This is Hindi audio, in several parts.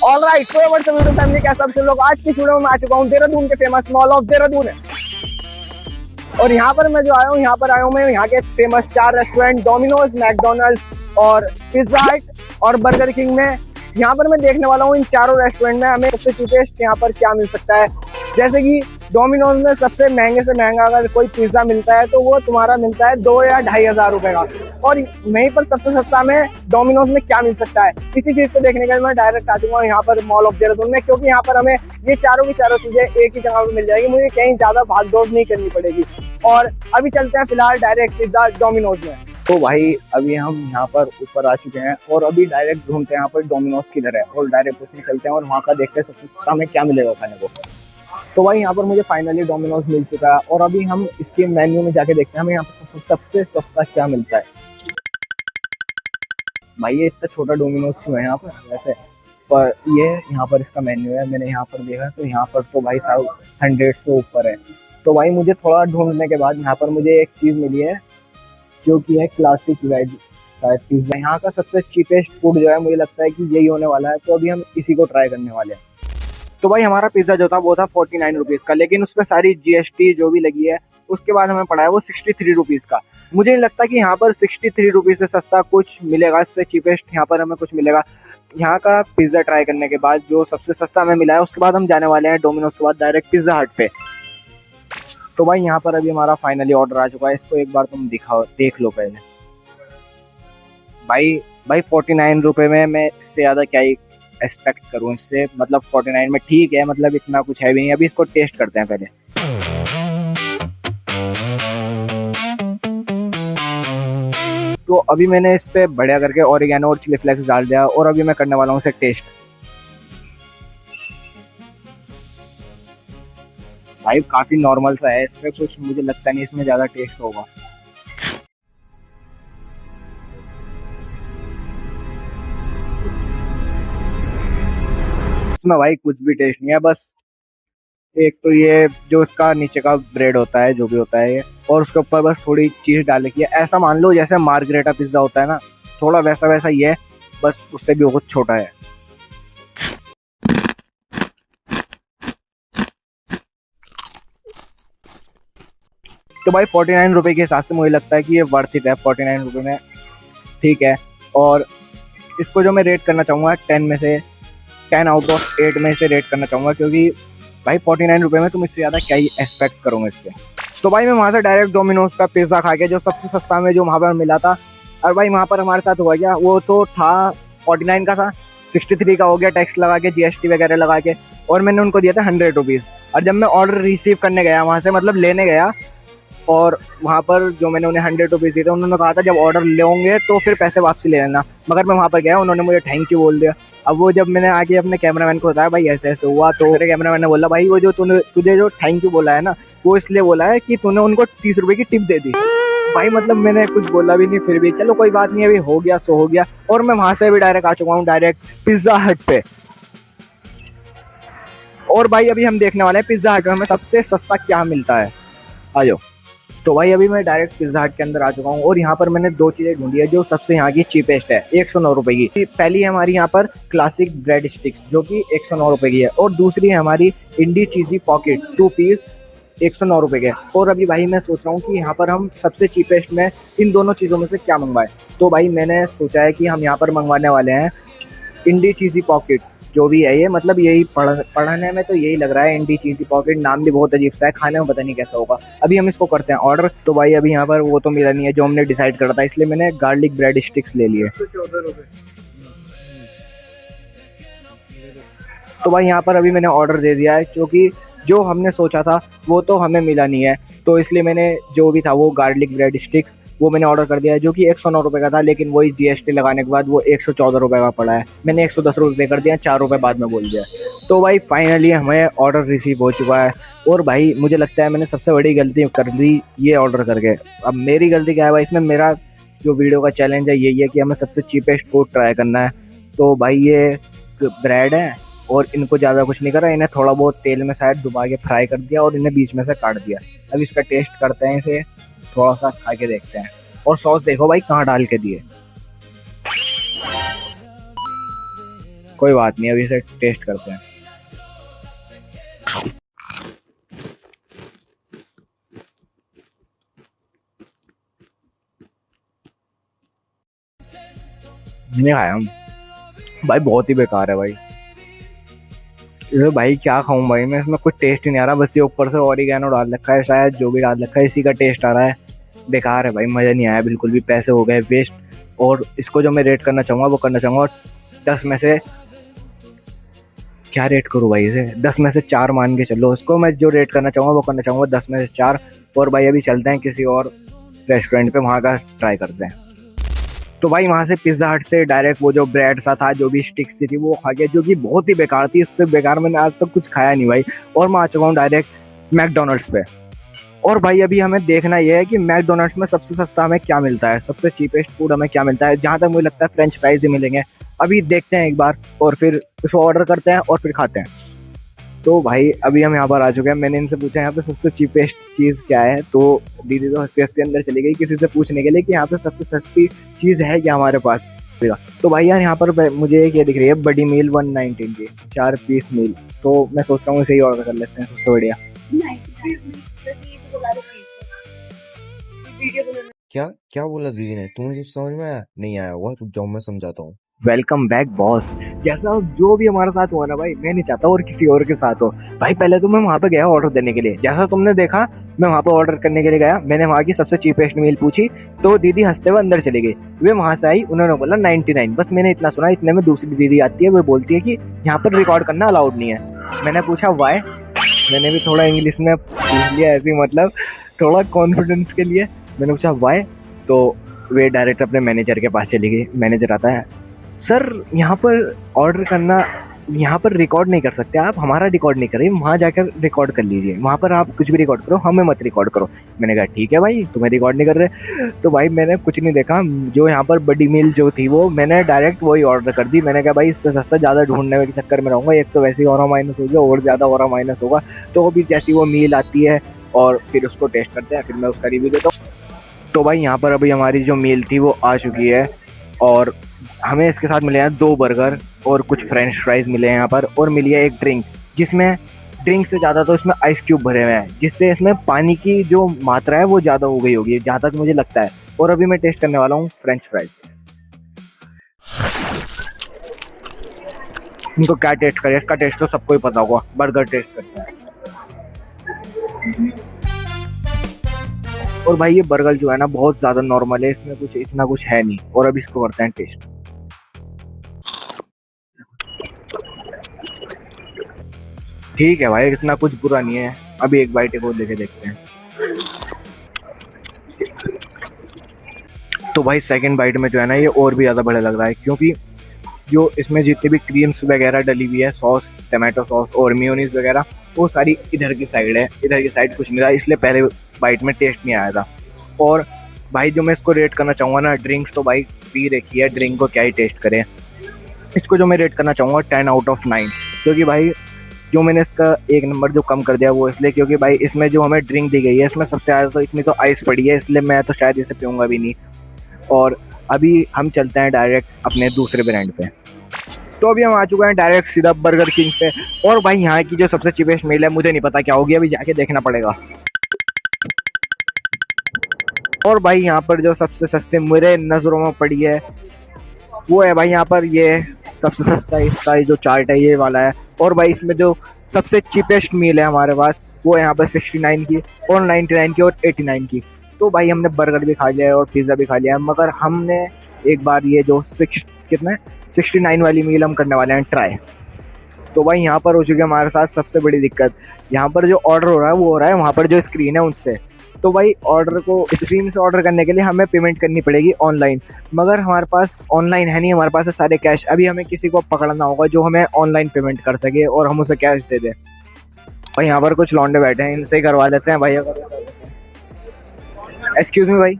Alright, so what's up YouTube family, कैसे आप सब लोग। आज की वीडियो में मैं आ चुका हूँ देहरादून के फेमस मॉल ऑफ देहरादून है। और यहाँ पर मैं जो आया हूँ, यहाँ पर आया हूँ मैं यहाँ के फेमस 4 रेस्टोरेंट डोमिनोज, मैकडोनल्ड्स और पिज्जा हट और बर्गर किंग में। यहाँ पर मैं देखने वाला हूँ इन चारों रेस्टोरेंट में हमें सबसे चीपेस्ट यहाँ पर क्या मिल सकता है। जैसे कि डोमिनोज में सबसे महंगे से महंगा अगर कोई पिज्जा मिलता है तो वो तुम्हारा मिलता है 2 या 2,500 रुपए का। और वहीं पर सबसे सस्ता में डोमिनोज में क्या मिल सकता है, इसी चीज को देखने के लिए मैं डायरेक्ट आ चुका हूँ यहाँ पर मॉल ऑफ देहरादून में, क्योंकि यहाँ पर हमें ये चारों की चारों चीजें एक ही जगह पर मिल जाएगी, मुझे कहीं ज्यादा भाग दौड़ नहीं करनी पड़ेगी। और अभी चलते हैं फिलहाल डायरेक्ट सीधा डोमिनोज में। तो भाई अभी हम यहाँ पर ऊपर आ चुके हैं और अभी डायरेक्ट ढूंढते हैं यहाँ पर डोमिनोज किधर है और डायरेक्ट उसमें चलते हैं और वहाँ का देखते हैं सबसे सस्ता में क्या मिलेगा खाने को। तो भाई यहाँ पर मुझे फाइनली डोमिनोज मिल चुका है और अभी हम इसके मेन्यू में जाके देखते हैं हमें यहाँ पर सबसे सस्ता क्या मिलता है। भाई ये इतना छोटा डोमिनोज क्यों है यहाँ पर वैसे, पर ये यहाँ पर इसका मेन्यू है, मैंने यहाँ पर देखा तो यहाँ पर तो भाई साहब 100 से ऊपर है। तो भाई मुझे थोड़ा ढूंढने के बाद यहाँ पर मुझे एक चीज़ मिली है जो कि है क्लासिक वेज पिज्जा। यहाँ का सबसे चीपेस्ट फूड जो है मुझे लगता है कि यही होने वाला है, तो अभी हम इसी को ट्राई करने वाले हैं। तो भाई हमारा पिज्जा जो था वो था 49 रुपीज़ का, लेकिन उस पर सारी GST जो भी लगी है उसके बाद हमें पड़ा है वो 63 रुपीज़ का। मुझे नहीं लगता कि यहाँ पर 63 रुपीज़ से सस्ता कुछ मिलेगा, इससे चीपेस्ट यहाँ पर हमें कुछ मिलेगा। यहाँ का पिज्ज़ा ट्राई करने के बाद जो सबसे सस्ता हमें मिला है उसके बाद हम जाने वाले हैं डोमिनोज के बाद डायरेक्ट पिज्जा हट पे। तो भाई यहाँ पर अभी हमारा फाइनली ऑर्डर आ चुका है, इसको एक बार तुम देख लो पहले। भाई 49 रुपये में मैं इससे ज़्यादा क्या ही एक्सपेक्ट करूँ इससे, मतलब 49 में ठीक है, मतलब इतना कुछ है भी नहीं। अभी इसको टेस्ट करते हैं पहले। तो अभी मैंने इस पे बढ़िया करके ऑरिगेनो और चिली फ्लेक्स डाल दिया और अभी मैं करने वाला हूँ इसे टेस्ट। भाई काफी नॉर्मल सा है, इसमें कुछ मुझे लगता नहीं इसमें ज्यादा टेस्ट होगा। इसमें भाई कुछ भी टेस्ट नहीं है, बस एक तो ये जो इसका नीचे का ब्रेड होता है जो भी होता है ये, और उसके ऊपर बस थोड़ी चीज डालने की है। ऐसा मान लो जैसे मार्गरेटा पिज्जा होता है ना, थोड़ा वैसा वैसा ही है, बस उससे भी बहुत छोटा है। तो भाई 49 रुपये के हिसाब से मुझे लगता है कि ये वर्थ इट है 49 रुपये में, ठीक है। और इसको जो मैं रेट करना चाहूँगा 10 में से 10 आउट ऑफ 8 में से रेट करना चाहूँगा, क्योंकि भाई 49 रुपये में तुम इससे ज़्यादा क्या ही एक्सपेक्ट करोगे इससे। तो भाई मैं वहाँ से डायरेक्ट डोमिनोज का पिज़्ज़ा खा के जो सबसे सस्ता में जो वहाँ पर मिला था, और भाई वहाँ पर हमारे साथ हुआ क्या, वो तो था 49 का था, 63 का हो गया टैक्स लगा के, GST वगैरह लगा के, और मैंने उनको दिया था 100 रुपीज़। और जब मैं ऑर्डर रिसीव करने गया वहाँ से, मतलब लेने गया, और वहाँ पर जो मैंने उन्हें 100 रुपीज़ दिए थे, उन्होंने कहा था जब ऑर्डर लेंगे तो फिर पैसे वापसी ले लेना। मगर मैं वहाँ पर गया, उन्होंने मुझे थैंक यू बोल दिया। अब वो जब मैंने आके अपने कैमरामैन को बताया भाई ऐसे ऐसे हुआ, तो मेरे कैमरामैन ने बोला भाई वो जो तुझे जो थैंक यू बोला है ना, वो इसलिए बोला है कि तूने उनको 30 रुपये की टिप दे दी। भाई मतलब मैंने कुछ बोला भी नहीं, फिर भी चलो कोई बात नहीं, अभी हो गया सो हो गया। और मैं वहाँ से भी डायरेक्ट आ चुका हूँ डायरेक्ट पिज्जा हट पे। और भाई अभी हम देखने वाले हैं पिज्जा हट में हमें सबसे सस्ता क्या मिलता है, आ जाओ। तो भाई अभी मैं डायरेक्ट पिज्जा हट के अंदर आ चुका हूँ और यहाँ पर मैंने 2 चीज़ें ढूंढी है जो सबसे यहाँ की चीपेस्ट है, 109 रुपये की। पहली है हमारी यहाँ पर क्लासिक ब्रेड स्टिक्स जो कि 109 रुपये की है, और दूसरी है हमारी इंडी चीज़ी पॉकेट 2 पीस 109 रुपये के। और अभी भाई मैं सोच रहा हूँ कि यहाँ पर हम सबसे चीपेस्ट में इन दोनों चीज़ों में से क्या मंगवाएं। तो भाई मैंने सोचा है कि हम यहाँ पर मंगवाने वाले हैं इंडी चीज़ी पॉकेट, जो भी है ये, मतलब यही पढ़ने में तो यही लग रहा है इंडी चीज़ी पॉकेट, नाम भी बहुत अजीब सा है, खाने में पता नहीं कैसा होगा। अभी हम इसको करते हैं ऑर्डर। तो भाई अभी यहाँ पर वो तो मिला नहीं है जो हमने डिसाइड करा था, इसलिए मैंने गार्लिक ब्रेड स्टिक्स ले लिए। 14 रुपये। तो भाई यहाँ पर अभी मैंने ऑर्डर दे दिया है, क्योंकि जो हमने सोचा था वो तो हमें मिला नहीं है, तो इसलिए मैंने जो भी था वो गार्लिक ब्रेड स्टिक्स वो मैंने ऑर्डर कर दिया है, जो कि 109 रुपये का था, लेकिन वही GST लगाने के बाद वो 114 रुपये का पड़ा है। मैंने 110 रुपये कर दिया, 4 रुपये बाद में बोल दिया। तो भाई फाइनली हमें ऑर्डर रिसीव हो चुका है। और भाई मुझे लगता है मैंने सबसे बड़ी गलती कर दी ये ऑर्डर करके। अब मेरी गलती क्या है भाई इसमें, मेरा जो वीडियो का चैलेंज है यही है कि हमें सबसे चीपेस्ट फूड ट्राई करना है। तो भाई ये ब्रेड है और इनको ज़्यादा कुछ नहीं करा, इन्हें थोड़ा बहुत तेल में शायद डुबा के फ्राई कर दिया और इन्हें बीच में से काट दिया। अब इसका टेस्ट करते हैं, इसे थोड़ा सा खा के देखते हैं। और सॉस देखो भाई कहाँ डाल के दिए। कोई बात नहीं, अभी इसे टेस्ट करते हैं। नहीं खाया हम भाई, बहुत ही बेकार है भाई। ये भाई क्या खाऊं भाई मैं, इसमें कुछ टेस्ट ही नहीं आ रहा। बस ये ऊपर से ऑरिगेनो डाल रखा है शायद, जो भी डाल रखा है इसी का टेस्ट आ रहा है। बेकार है भाई, मज़ा नहीं आया बिल्कुल भी, पैसे हो गए वेस्ट। और इसको जो मैं रेट करना चाहूँगा वो करना चाहूँगा 10 में से, क्या रेट करूँ भाई इसे, 10 में से 4 मान के चलो। इसको मैं जो रेट करना चाहूँगा वो करना चाहूँगा 10 में से 4। और भाई अभी चलते हैं किसी और रेस्टोरेंट पे, वहाँ का ट्राई करते हैं। तो भाई वहाँ से पिज़्ज़ा हट से डायरेक्ट वो जो ब्रेड सा था, जो भी स्टिक्स सी थी वो खा गया, जो कि बहुत ही बेकार थी। इससे बेकार मैंने आज तक कुछ खाया नहीं भाई। और मैं आ चुका हूँ डायरेक्ट मैकडोनल्ड्स पे। और भाई अभी हमें देखना यह है कि मैकडोनल्ड्स में सबसे सस्ता हमें क्या मिलता है, सबसे चीपेस्ट फूड हमें क्या मिलता है। जहाँ तक मुझे लगता है फ्रेंच फ्राइज ही मिलेंगे। अभी देखते हैं एक बार, और फिर उसको ऑर्डर करते हैं और फिर खाते हैं। तो भाई अभी हम यहाँ पर आ चुके हैं। मैंने इनसे पूछा यहाँ पे सबसे चीपेस्ट चीज़ क्या है, तो दीदी तो हंसते हंसते अंदर चली गई किसी से पूछने के लिए कि यहाँ पे सबसे सस्ती चीज़ है क्या हमारे पास। तो भाई यार यहाँ पर मुझे एक ये दिख रही है बड़ी मील 119 की, 4 पीस मील। तो मैं सोच रहा हूँ इसे ही ऑर्डर कर लेते हैं, सबसे बढ़िया। क्या क्या बोला दीदी ने? तुम्हें कुछ समझ में आया? नहीं आया होगा, रुक जाओ मैं समझाता हूँ। Welcome back boss. जैसा जो भी हमारे साथ हुआ ना भाई, मैं नहीं चाहता और किसी और के साथ हो भाई। पहले तो मैं वहाँ पे गया ऑर्डर देने के लिए, जैसा तुमने देखा मैं वहाँ पे ऑर्डर करने के लिए गया। मैंने वहाँ की सबसे चीपेस्ट मील पूछी, तो दीदी हंसते हुए अंदर चली गई। वे वहाँ से आई, उन्होंने बोला 99। बस मैंने इतना सुना, इतने में दूसरी दीदी आती है, वो बोलती है कि यहाँ पर रिकॉर्ड करना अलाउड नहीं है। मैंने पूछा वाई, मैंने भी थोड़ा इंग्लिश में पूछ लिया ऐसे, मतलब थोड़ा कॉन्फिडेंस के लिए मैंने पूछा वाई। तो वे डायरेक्ट अपने मैनेजर के पास चली गई। मैनेजर आता है, सर यहाँ पर ऑर्डर करना, यहाँ पर रिकॉर्ड नहीं कर सकते आप, हमारा रिकॉर्ड नहीं करिए, वहाँ जाकर रिकॉर्ड कर लीजिए, वहाँ पर आप कुछ भी रिकॉर्ड करो, हमें मत रिकॉर्ड करो। मैंने कहा ठीक है भाई, तुम्हें रिकॉर्ड नहीं कर रहे। तो भाई मैंने कुछ नहीं देखा, जो यहाँ पर बड़ी मील जो थी वो मैंने डायरेक्ट वही ऑर्डर कर दी। मैंने कहा भाई इससे सस्ता ज़्यादा ढूंढने के चक्कर में रहूँगा, एक तो वैसे ही और माइनस हो गया और ज़्यादा और माइनस होगा। तो अभी जैसी वो मील आती है और फिर उसको टेस्ट करते हैं, फिर मैं उसका रिव्यू देता हूँ। तो भाई यहाँ पर अभी हमारी जो मील थी वो आ चुकी है, और हमें इसके साथ मिले हैं 2 बर्गर और कुछ फ्रेंच फ्राइज मिले हैं यहाँ पर, और मिली है एक ड्रिंक, जिसमें ड्रिंक से ज़्यादा तो इसमें आइस क्यूब भरे हुए हैं, जिससे इसमें पानी की जो मात्रा है वो ज़्यादा हो गई होगी, जहाँ तक मुझे लगता है। और अभी मैं टेस्ट करने वाला हूँ फ्रेंच फ्राइज। इनको क्या टेस्ट करें, इसका टेस्ट तो सबको ही पता होगा। बर्गर टेस्ट करते हैं। और भाई ये बर्गर जो है ना बहुत ज़्यादा नॉर्मल है, इसमें कुछ इतना कुछ है नहीं। और अभी इसको करते हैं टेस्ट। ठीक है भाई, इतना कुछ बुरा नहीं है। अभी एक बाइट को लेके देखते हैं। तो भाई सेकंड बाइट में जो है ना ये और भी ज़्यादा बढ़िया लग रहा है, क्योंकि जो इसमें जितनी भी क्रीम्स वगैरह डली हुई है, सॉस, टमाटो सॉस और मेयोनीज वगैरह, वो सारी इधर की साइड है, इधर की साइड कुछ नहीं रहा, इसलिए पहले बाइट में टेस्ट नहीं आया था। और भाई जो मैं इसको रेट करना चाहूँगा ना, ड्रिंक्स तो भाई पी रखी है, ड्रिंक को क्या ही टेस्ट करें। इसको जो मैं रेट करना चाहूँगा 10 आउट ऑफ 9, क्योंकि भाई जो मैंने इसका 1 नंबर जो कम कर दिया वो इसलिए क्योंकि भाई इसमें जो हमें ड्रिंक दी गई है इसमें सबसे ज़्यादा तो इतनी तो आइस पड़ी है, इसलिए मैं तो शायद इसे पीऊँगा भी नहीं। और अभी हम चलते हैं डायरेक्ट अपने दूसरे ब्रांड पे। तो अभी हम आ चुके हैं डायरेक्ट सीधा बर्गर किंग पे। और भाई यहाँ की जो सबसे चीपेस्ट मील है मुझे नहीं पता क्या होगी, अभी जाके देखना पड़ेगा। और भाई यहाँ पर जो सबसे सस्ते मेरे नज़रों में पड़ी है वो है भाई यहाँ पर ये सबसे सस्ता इसका जो चार्ट है ये वाला है। और भाई इसमें जो सबसे चीपेस्ट मील है हमारे पास वो है यहाँ पर 69 की और 99 की और 89 की। तो भाई हमने बर्गर भी खा लिया है और पिज़्ज़ा भी खा लिया है, मगर हमने एक बार ये जो 69 वाली मील हम करने वाले हैं ट्राई। तो भाई यहाँ पर हो चुकी है हमारे साथ सबसे बड़ी दिक्कत। यहाँ पर जो ऑर्डर हो रहा है वो हो रहा है वहाँ पर जो स्क्रीन है उनसे। तो भाई ऑर्डर को स्क्रीन से ऑर्डर करने के लिए हमें पेमेंट करनी पड़ेगी ऑनलाइन, मगर हमारे पास ऑनलाइन है नहीं, हमारे पास है सारे कैश। अभी हमें किसी को पकड़ना होगा जो हमें ऑनलाइन पेमेंट कर सके और हम उसे कैश दे दें। भाई यहाँ पर कुछ लौंडे बैठे हैं, इनसे ही करवा लेते हैं भाई। एक्सक्यूज मी भाई,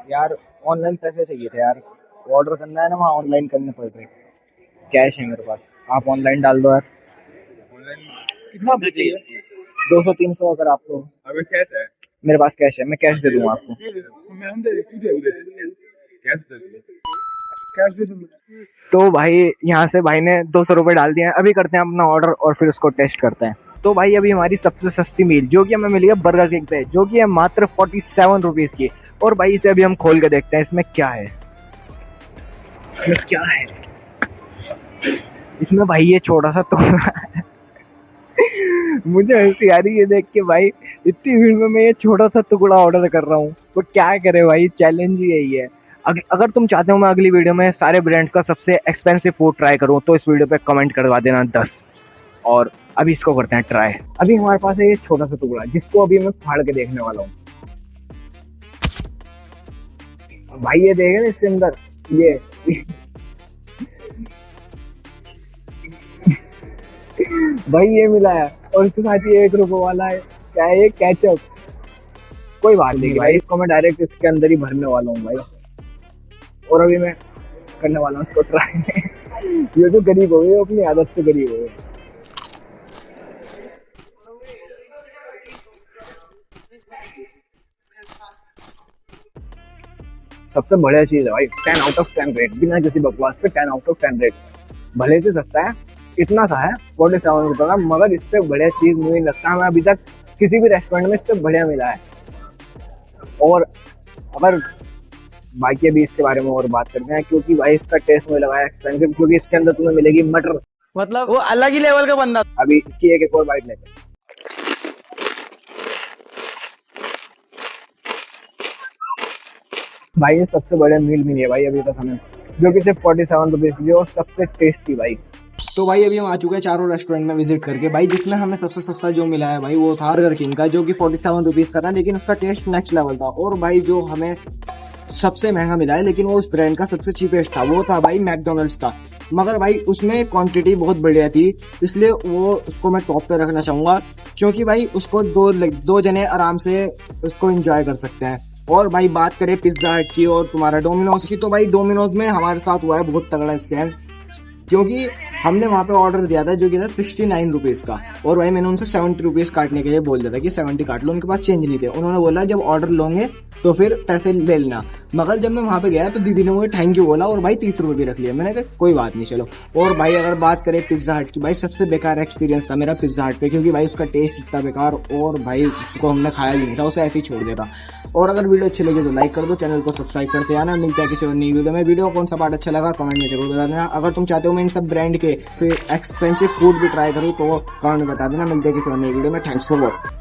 यार ऑनलाइन पैसे चाहिए थे यार, ऑर्डर करना है ना, वहाँ ऑनलाइन करने पड़ रहे। कैश है मेरे पास, आप ऑनलाइन डाल दो यार। कितना चाहिए? 200-300 अगर आपको। अभी कैश है? मेरे पास कैश है, मैं कैश दे दूंगा आपको। मैं हम दे दे, तू दे दे। कैश दे दे। कैश भी मिला। तो भाई यहाँ से भाई ने 200 रुपये डाल दिए हैं। अभी करते हैं अपना ऑर्डर और फिर उसको टेस्ट करते हैं। तो भाई अभी हमारी सबसे सस्ती मील जो कि हमें मिली है बर्गर किंग पे, जो कि है मात्र 47 रुपीज़ की। और भाई इसे अभी हम खोल के देखते हैं इसमें क्या है। इसमें क्या है? इसमें भाई ये छोटा सा टुकड़ा है। मुझे हंसी आ रही है देख के भाई, इतनी भीड़ में मैं ये छोटा सा टुकड़ा ऑर्डर कर रहा हूँ। तो क्या करे भाई, चैलेंज ही यही है। अगर तुम चाहते हो मैं अगली वीडियो में सारे ब्रांड्स का सबसे एक्सपेंसिव फूड ट्राई करूँ तो इस वीडियो पे कमेंट करवा देना 10। और अभी इसको करते हैं ट्राई। अभी हमारे पास है ये छोटा सा टुकड़ा जिसको अभी मैं फाड़ के देखने वाला हूँ। भाई ये देखे ना इसके अंदर ये भाई ये मिला है और इसके साथ ही 1 रुपये वाला है। क्या है ये? केचप। कोई बात नहीं भाई, इसको मैं डायरेक्ट इसके अंदर ही भरने वाला हूँ भाई। और अभी मैं करने वाला हूँ इसको ट्राई। ये तो गरीब हो गए, अपनी आदत से गरीब हो गए। सबसे बढ़िया चीज है भाई, 10 आउट ऑफ 10 रेट, बिना किसी बकवास पे 10 आउट ऑफ 10 रेट। भले से सस्ता है, इतना सा है 47 रुपये का, मगर इससे बढ़िया चीज मुझे नहीं लगता हमें अभी तक किसी भी रेस्टोरेंट में इससे बढ़िया मिला है। और अगर बाकी अभी इसके बारे में और बात करते हैं, क्योंकि भाई इसका टेस्ट मुझे लगा है एक्सपेंसिव, क्योंकि इसके अंदर तुम्हें मिलेगी मटर, मतलब वो अलग ही लेवल का बंदा। अभी इसकी एक और बाइट लेते हैं। भाई ये सबसे बड़े मील मिली है भाई अभी तक हमें, जो कि सिर्फ 47 रुपीज की और सबसे टेस्टी भाई। तो भाई अभी हम आ चुके हैं चारों रेस्टोरेंट में विजिट करके। भाई जिसमें हमें सबसे सस्ता जो मिला है भाई वो था बर्गर किंग का, जो कि 47 रुपीज का था, लेकिन उसका टेस्ट नेक्स्ट लेवल था। और भाई जो हमें सबसे महंगा मिला है लेकिन वो उस ब्रांड का सबसे चीपेस्ट था, वो था भाई मैकडोनल्ड्स का। मगर भाई उसमें क्वांटिटी बहुत बढ़िया थी, इसलिए वो उसको मैं टॉप पे रखना चाहूंगा, क्योंकि भाई उसको दो जने आराम से उसको एंजॉय कर सकते हैं। और भाई बात करें पिज्जा हट की और तुम्हारा डोमिनोज की, तो भाई डोमिनोज में हमारे साथ हुआ है बहुत तगड़ा स्कैम, क्योंकि हमने वहाँ पे ऑर्डर दिया था जो कि था 69 रुपीज़ का। और भाई मैंने उनसे 70 रुपीज़ काटने के लिए बोल दिया था कि 70 काट लो, उनके पास चेंज नहीं थे। उन्होंने बोला जब ऑर्डर लोगे तो फिर पैसे ले लेना। मगर जब मैं वहाँ पे गया तो दीदी ने मुझे थैंक यू बोला और भाई 30 रुपये भी रख लिया। मैंने कहा कोई बात नहीं चलो। और भाई अगर बात करें पिज्जा हट की, भाई सबसे बेकार एक्सपीरियंस था मेरा पिज्जा हट पे, क्योंकि भाई उसका टेस्ट इतना बेकार और भाई उसको हमने खाया भी नहीं था, उसे ऐसे ही छोड़ दिया था। और अगर वीडियो अच्छी लगे तो लाइक कर दो, चैनल को सब्सक्राइब करते आना। मिलता है किसी और नई वीडियो में। वीडियो कौन सा पार्ट अच्छा लगा कमेंट में जरूर बता देना। अगर तुम चाहते हो मैं इन सब ब्रांड के फिर एक्सपेंसिव फूड भी ट्राई करूँ तो कमेंट में बता देना। मिलते हैं किसी और नई वीडियो में। Thanks for watching.